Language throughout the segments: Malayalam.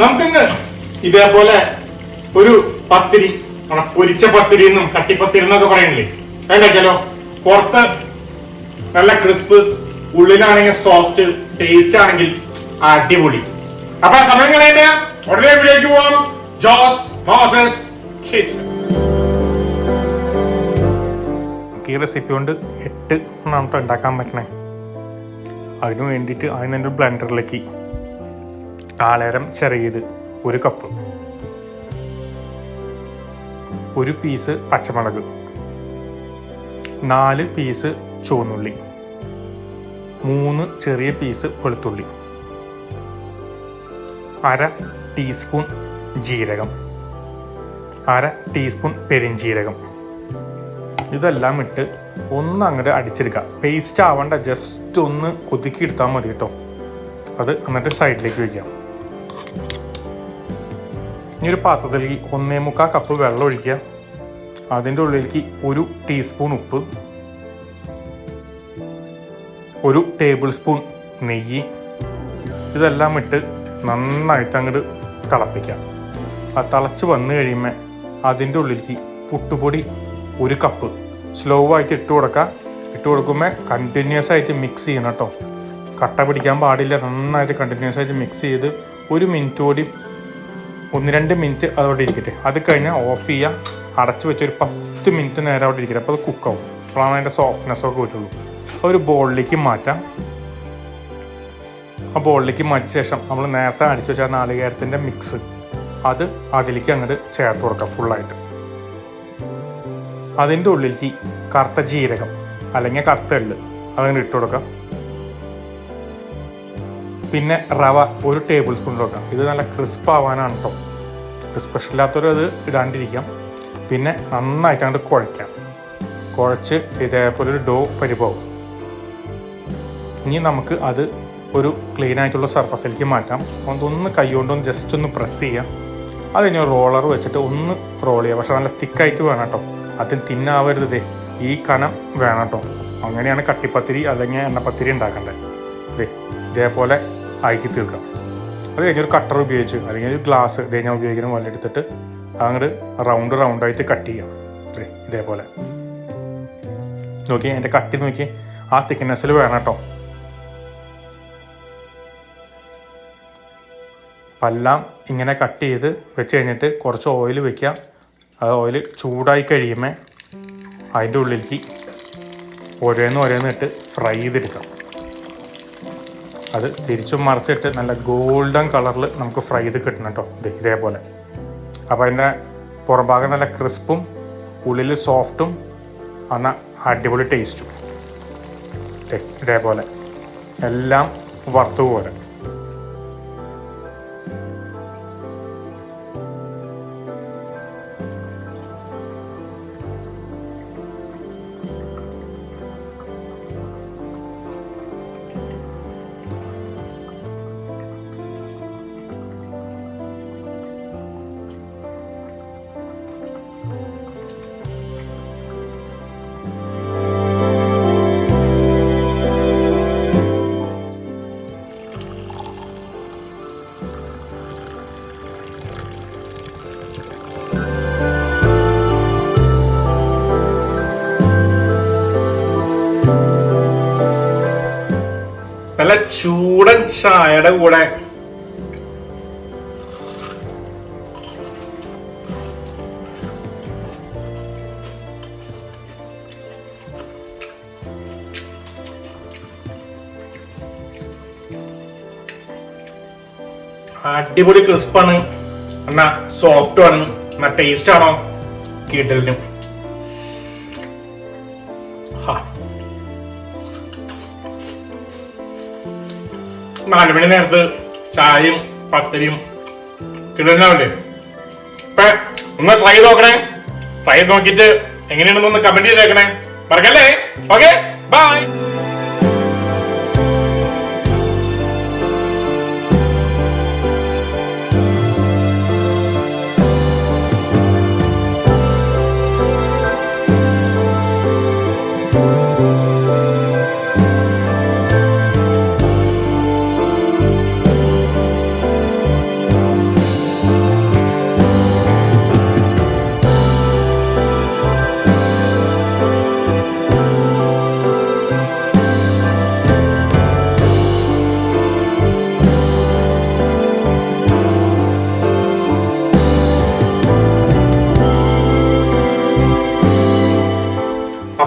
നമുക്കിന്ന് ഇതേപോലെ ഒരു പത്തിരി, പൊരിച്ച പത്തിരി എന്നും കട്ടിപ്പത്തിരി എന്നൊക്കെ പറയണില്ലേ, അതുണ്ടാക്കിയാലോ. പുറത്ത് നല്ല ക്രിസ്പ്, ഉള്ളിലാണെങ്കിൽ സോഫ്റ്റ്, ടേസ്റ്റ് ആണെങ്കിൽ അടിപൊളി. അപ്പൊ ആ സമയം കളയണ്ട, ഉടനെ വീഡിയോക്ക് പോവാം. ജോസ് മോസസ് കിച്ചൺ. ഈ റെസിപ്പി കൊണ്ട് 8 നമുക്ക് ഉണ്ടാക്കാൻ പറ്റണേ. അതിനു വേണ്ടിയിട്ട് അതിന് ബ്ലെൻഡറിലേക്ക് കാളേരം ചെറിയത് 1 കപ്പ്, 1 പീസ് പച്ചമുളക്, 4 പീസ് ചുവന്നുള്ളി, 3 ചെറിയ പീസ് വെളുത്തുള്ളി, 1/2 ടീസ്പൂൺ ജീരകം, 1/2 ടീസ്പൂൺ പെരിഞ്ജീരകം. ഇതെല്ലാം ഇട്ട് ഒന്ന് അങ്ങോട്ട് അടിച്ചെടുക്കുക. പേസ്റ്റ് ആവണ്ട, ജസ്റ്റ് ഒന്ന് ഒതുക്കി എടുത്താൽ മതി കേട്ടോ. അത് എന്നിട്ട് സൈഡിലേക്ക് വയ്ക്കാം. ഇനി ഒരു പാത്രത്തിലേക്ക് 1.25 കപ്പ് വെള്ളം ഒഴിക്കുക. അതിൻ്റെ ഉള്ളിലേക്ക് 1 ടീസ്പൂൺ ഉപ്പ്, 1 ടേബിൾ സ്പൂൺ നെയ്യ്, ഇതെല്ലാം ഇട്ട് നന്നായിട്ട് അങ്ങോട്ട് തിളപ്പിക്കാം. ആ തിളച്ച് വന്നു കഴിയുമ്പോൾ അതിൻ്റെ ഉള്ളിലേക്ക് പുട്ടുപൊടി 1 കപ്പ് സ്ലോ ആയിട്ട് ഇട്ട് കൊടുക്കുക. ഇട്ട് കൊടുക്കുമ്പോൾ കണ്ടിന്യൂസ് ആയിട്ട് മിക്സ് ചെയ്യണം കേട്ടോ. കട്ട പിടിക്കാൻ പാടില്ല. നന്നായിട്ട് കണ്ടിന്യൂസ് ആയിട്ട് മിക്സ് ചെയ്ത് 1 മിനിറ്റ് കൂടി, 1-2 മിനിറ്റ് അതോടെ ഇരിക്കട്ടെ. അത് കഴിഞ്ഞാൽ ഓഫ് ചെയ്യുക. അടച്ച് വെച്ച് ഒരു 10 മിനിറ്റ് നേരം അവിടെ ഇരിക്കട്ടെ. അപ്പോൾ അത് കുക്കാവും. അപ്പോഴാണ് അതിൻ്റെ സോഫ്റ്റ്നെസ്സൊക്കെ വരുള്ളൂ. ഒരു ബോളിലേക്ക് മാറ്റാം. ആ ബോളിലേക്ക് മാറ്റിയ ശേഷം നമ്മൾ നേരത്തെ അടിച്ചു വെച്ചാൽ നാളികേരത്തിൻ്റെ മിക്സ് അത് അതിലേക്ക് അങ്ങോട്ട് ചേർത്ത് കൊടുക്കുക ഫുള്ളായിട്ട്. അതിൻ്റെ ഉള്ളിലേക്ക് കറുത്ത ജീരകം അല്ലെങ്കിൽ കറുത്ത എള്ള് അതങ്ങനെ ഇട്ട് കൊടുക്കാം. പിന്നെ റവ 1 ടേബിൾ സ്പൂൺ കൊടുക്കാം. ഇത് നല്ല ക്രിസ്പ് ആവാനാണ് കേട്ടോ. ക്രിസ്പ് ഇല്ലാത്തവർ അത് ഇടാണ്ടിരിക്കാം. പിന്നെ നന്നായിട്ട് അങ്ങോട്ട് കുഴയ്ക്കാം. കുഴച്ച് ഇതേപോലെ ഒരു ഡോ പരിഭവം. ഇനി നമുക്ക് അത് ഒരു ക്ലീൻ ആയിട്ടുള്ള സർഫസിലേക്ക് മാറ്റാം. അതൊന്ന് കൈ കൊണ്ടൊന്ന് ജസ്റ്റ് ഒന്ന് പ്രസ് ചെയ്യാം. അത് കഴിഞ്ഞ് റോളർ വെച്ചിട്ട് ഒന്ന് റോൾ ചെയ്യുക. പക്ഷെ നല്ല തിക്കായിട്ട് വേണം കേട്ടോ. അതിന് തിന്നാവരുത്. ഈ കനം വേണം കേട്ടോ. അങ്ങനെയാണ് കട്ടിപ്പത്തിരി അല്ലെങ്കിൽ എണ്ണപ്പത്തിരി ഉണ്ടാക്കേണ്ടത്. ഇതേപോലെ ആക്കി തീർക്കാം. അത് കഴിഞ്ഞൊരു കട്ടർ ഉപയോഗിച്ച് അല്ലെങ്കിൽ ഒരു ഗ്ലാസ് ഞാൻ ഉപയോഗിക്കുന്ന പോലെ എടുത്തിട്ട് അങ്ങോട്ട് റൗണ്ടായിട്ട് കട്ട് ചെയ്യാം. ഇതേപോലെ നോക്കി എൻ്റെ കട്ടി നോക്കി ആ തിക്നെസ്സിൽ വേണം കേട്ടോ. എല്ലാം ഇങ്ങനെ കട്ട് ചെയ്ത് വെച്ച് കഴിഞ്ഞിട്ട് കുറച്ച് ഓയിൽ വയ്ക്കുക. അത് ഓയിൽ ചൂടായി കഴിയുമ്പോൾ അതിൻ്റെ ഉള്ളിലേക്ക് ഓരോന്ന് ഇട്ട് ഫ്രൈ ചെയ്തെടുക്കാം. അത് തിരിച്ചും മറിച്ചിട്ട് നല്ല ഗോൾഡൻ കളറിൽ നമുക്ക് ഫ്രൈ ചെയ്ത് കിട്ടണം കേട്ടോ. ഇതേപോലെ. അപ്പോൾ അതിൻ്റെ പുറംഭാഗം നല്ല ക്രിസ്പും ഉള്ളിൽ സോഫ്റ്റും എന്നാൽ അടിപൊളി ടേസ്റ്റും. ഇതേപോലെ എല്ലാം വറുത്തു പോലെ. നല്ല ചൂടൻ ചായയുടെ കൂടെ അടിപൊളി ക്രിസ്പാണ്, എന്നാ സോഫ്റ്റും ആണ്, എന്നാ ടേസ്റ്റ് ആണോ കിടലിനും. 4 മണി നേരത്ത് ചായയും പത്തിരിയും കിടലിനാവില്ലേ. ഇപ്പൊ ഒന്ന് ട്രൈ നോക്കണേ. ട്രൈ നോക്കിയിട്ട് എങ്ങനെയാണെന്നൊന്ന് കമന്റ് ചെയ്തേക്കണേ. മറക്കല്ലേ. Okay, bye.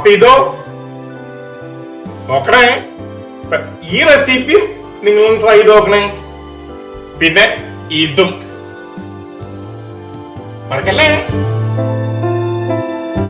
അപ്പൊ ഇതോ നോക്കണേ, ഈ റെസിപ്പിയും നിങ്ങളും ട്രൈ ചെയ്ത് നോക്കണേ. പിന്നെ ഇതും മറക്കല്ലേ.